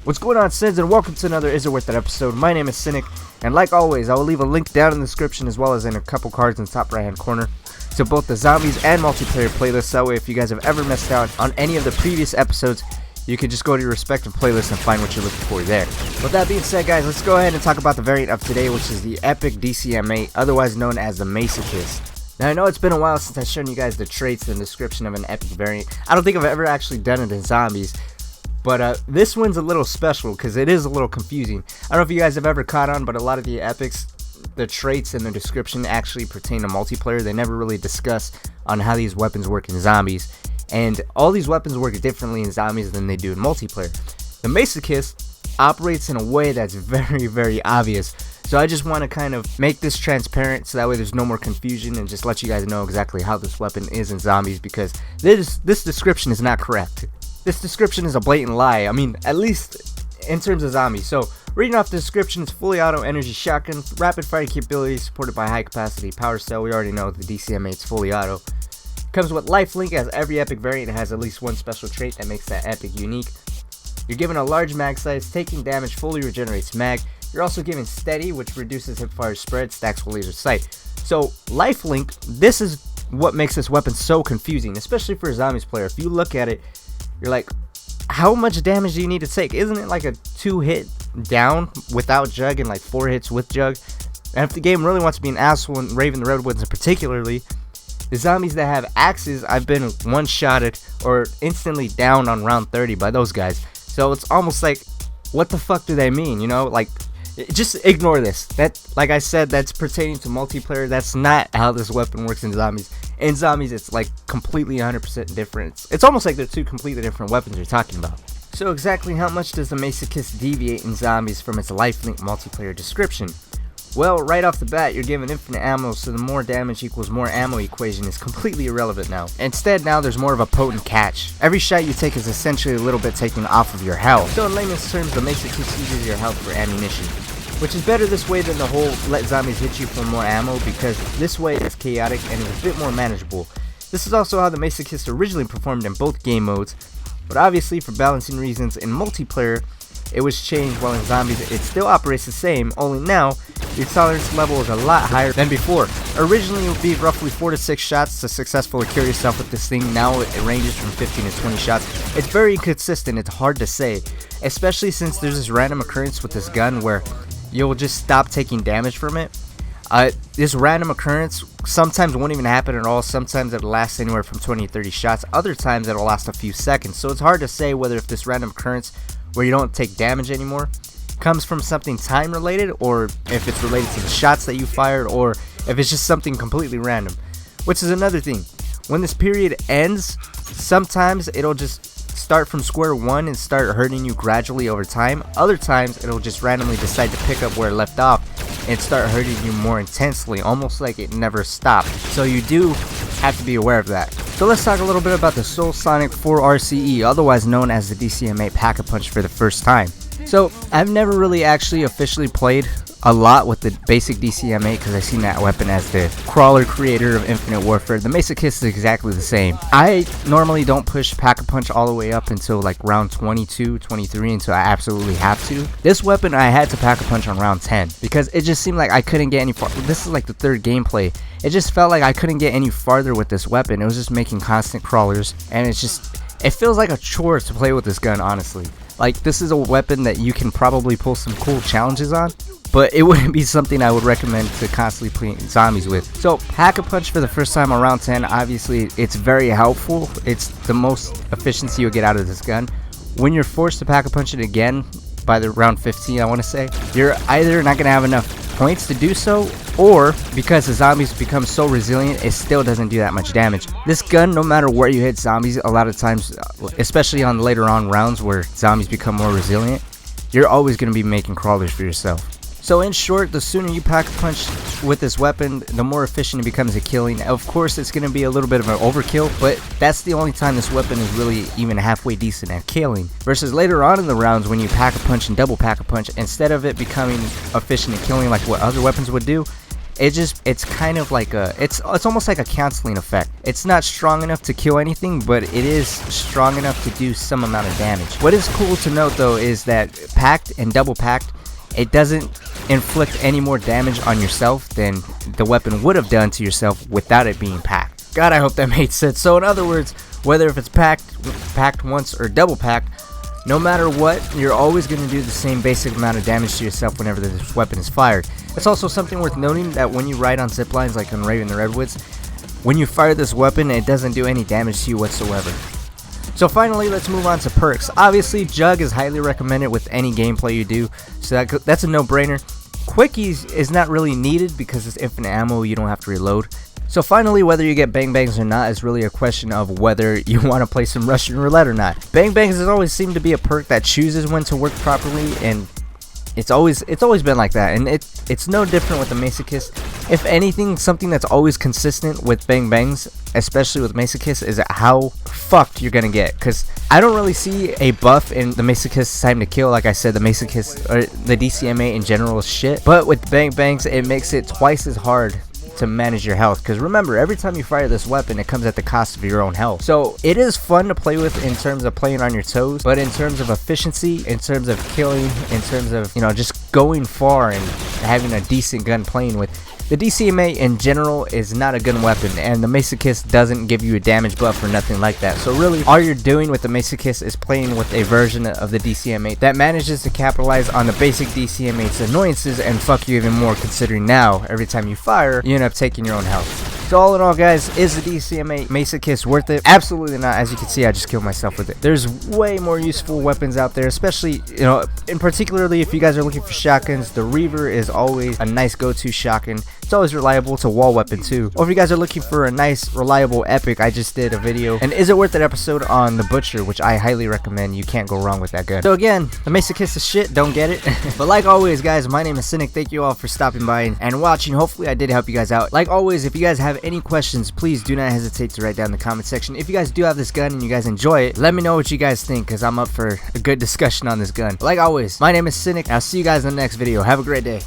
What's going on, CYNS, and welcome to another Is It Worth It episode. My name is Cynic, and like always, I will leave a link down in the description as well as in a couple cards in the top right hand corner to both the zombies and multiplayer playlists. That way, if you guys have ever missed out on any of the previous episodes, you can just go to your respective playlists and find what you're looking for there. With that being said, guys, let's go ahead and talk about the variant of today, which is the Epic DCM8, otherwise known as the Masochist. Now, I know it's been a while since I've shown you guys the traits and description of an Epic variant. I don't think I've ever actually done it in zombies. But this one's a little special because it is a little confusing. I don't know if you guys have ever caught on, but a lot of the epics, the traits and the description actually pertain to multiplayer. They never really discuss on how these weapons work in zombies. And all these weapons work differently in zombies than they do in multiplayer. The Masochist operates in a way that's very, very obvious. So I just want to kind of make this transparent so that way there's no more confusion and just let you guys know exactly how this weapon is in zombies, because this description is not correct. This description is a blatant lie, I mean, at least in terms of zombies. So, reading off the description, it's fully auto energy shotgun, rapid fire capability supported by high capacity power cell. We already know the DCM8 is fully auto. Comes with Lifelink, as every Epic variant has at least one special trait that makes that Epic unique. You're given a large mag size, taking damage fully regenerates mag. You're also given steady, which reduces hipfire spread, stacks with laser sight. So, Lifelink, this is what makes this weapon so confusing, especially for a zombies player. If you look at it, you're like, how much damage do you need to take? Isn't it like a 2-hit down without Jug and like 4 hits with Jug? And if the game really wants to be an asshole, and Raven the Redwoods in particularly, the zombies that have axes, I've been one-shotted or instantly down on round 30 by those guys. So it's almost like, what the fuck do they mean, you know? Like, just ignore this. That, like I said, that's pertaining to multiplayer. That's not how this weapon works in zombies. In zombies, it's like completely 100% different. It's almost like they're two completely different weapons you're talking about. So exactly how much does the Masochist deviate in zombies from its Lifelink multiplayer description? Well, right off the bat, you're given infinite ammo, so the more damage equals more ammo equation is completely irrelevant now. Instead, now there's more of a potent catch. Every shot you take is essentially a little bit taken off of your health. So in layman's terms, the Masochist uses your health for ammunition, which is better this way than the whole let zombies hit you for more ammo, because this way it's chaotic and is a bit more manageable. This is also how the Masochist originally performed in both game modes, but obviously for balancing reasons in multiplayer it was changed, while in zombies it still operates the same, only now your tolerance level is a lot higher than before. Originally it would be roughly 4 to 6 shots to successfully kill yourself with this thing. Now it ranges from 15 to 20 shots. It's very inconsistent, it's hard to say, especially since there's this random occurrence with this gun where you'll just stop taking damage from it. This random occurrence sometimes won't even happen at all. Sometimes it'll last anywhere from 20 to 30 shots. Other times it'll last a few seconds. So it's hard to say whether if this random occurrence where you don't take damage anymore comes from something time related, or if it's related to the shots that you fired, or if it's just something completely random. Which is another thing. When this period ends, sometimes it'll just start from square one and start hurting you gradually over time. Other times it'll just randomly decide to pick up where it left off and start hurting you more intensely, almost like it never stopped. So you do have to be aware of that. So let's talk a little bit about the Sonic 4 RCE, otherwise known as the DCM8 Pack-a-Punch, for the first time. So I've never really actually officially played a lot with the basic DCM8 because I've seen that weapon as the crawler creator of Infinite Warfare. The Masochist is exactly the same. I normally don't push Pack-a-Punch all the way up until like round 22, 23 until I absolutely have to. This weapon I had to Pack-a-Punch on round 10 because it just seemed like I couldn't get any far. This is like the third gameplay. It just felt like I couldn't get any farther with this weapon. It was just making constant crawlers, and it feels like a chore to play with this gun, honestly. Like, this is a weapon that you can probably pull some cool challenges on, but it wouldn't be something I would recommend to constantly play zombies with. So Pack-a-Punch for the first time on round 10, obviously it's very helpful. It's the most efficiency you'll get out of this gun. When you're forced to Pack-a-Punch it again by the round 15, I want to say, you're either not going to have enough points to do so, or because the zombies become so resilient, it still doesn't do that much damage. This gun, no matter where you hit zombies, a lot of times, especially on later on rounds where zombies become more resilient, you're always going to be making crawlers for yourself. So in short, the sooner you Pack-a-Punch with this weapon, the more efficient it becomes at killing. Of course, it's going to be a little bit of an overkill, but that's the only time this weapon is really even halfway decent at killing. Versus later on in the rounds when you Pack-a-Punch and double Pack-a-Punch, instead of it becoming efficient at killing like what other weapons would do, it's kind of like it's almost like a counseling effect. It's not strong enough to kill anything, but it is strong enough to do some amount of damage. What is cool to note though is that packed and double packed, it doesn't inflict any more damage on yourself than the weapon would have done to yourself without it being packed. God, I hope that made sense. So in other words, whether if it's packed once or double packed, no matter what, you're always going to do the same basic amount of damage to yourself whenever this weapon is fired. It's also something worth noting that when you ride on zip lines like on Raven the Redwoods, when you fire this weapon, it doesn't do any damage to you whatsoever. So finally, let's move on to perks. Obviously, Jug is highly recommended with any gameplay you do, so that's a no-brainer. Quickies is not really needed because it's infinite ammo, you don't have to reload. So finally, whether you get Bang Bangs or not is really a question of whether you want to play some Russian roulette or not. Bang Bangs has always seemed to be a perk that chooses when to work properly, and it's always been like that, and it's no different with the Masochist. If anything, something that's always consistent with Bang Bangs, especially with Masochist, is how fucked you're gonna get. Because I don't really see a buff in the Masochist time to kill. Like I said, the Masochist or the DCM8 in general is shit. But with Bang Bangs, it makes it twice as hard to manage your health, because remember, every time you fire this weapon, it comes at the cost of your own health. So it is fun to play with in terms of playing on your toes, but in terms of efficiency, in terms of killing, in terms of, you know, just going far and having a decent gun playing with, the DCM8 in general is not a good weapon, and the Masochist doesn't give you a damage buff or nothing like that. So really, all you're doing with the Masochist is playing with a version of the DCM8 that manages to capitalize on the basic DCM8's annoyances and fuck you even more, considering now, every time you fire, you end up taking your own health. So all in all, guys, is the DCM8 Masochist worth it? Absolutely not. As you can see, I just killed myself with it. There's way more useful weapons out there, especially, you know, in particularly if you guys are looking for shotguns, the Reaver is always a nice go-to shotgun. It's always reliable. It's a wall weapon too. Or if you guys are looking for a nice, reliable Epic, I just did a video, and is it worth it episode on the Butcher, which I highly recommend. You can't go wrong with that gun. So again, the Masochist is shit. Don't get it. But like always, guys, my name is Cynic. Thank you all for stopping by and watching. Hopefully I did help you guys out. Like always, if you guys have any questions, please do not hesitate to write down in the comment section. If you guys do have this gun and you guys enjoy it, let me know what you guys think, because I'm up for a good discussion on this gun. Like always, my name is Cynic. I'll see you guys in the next video. Have a great day.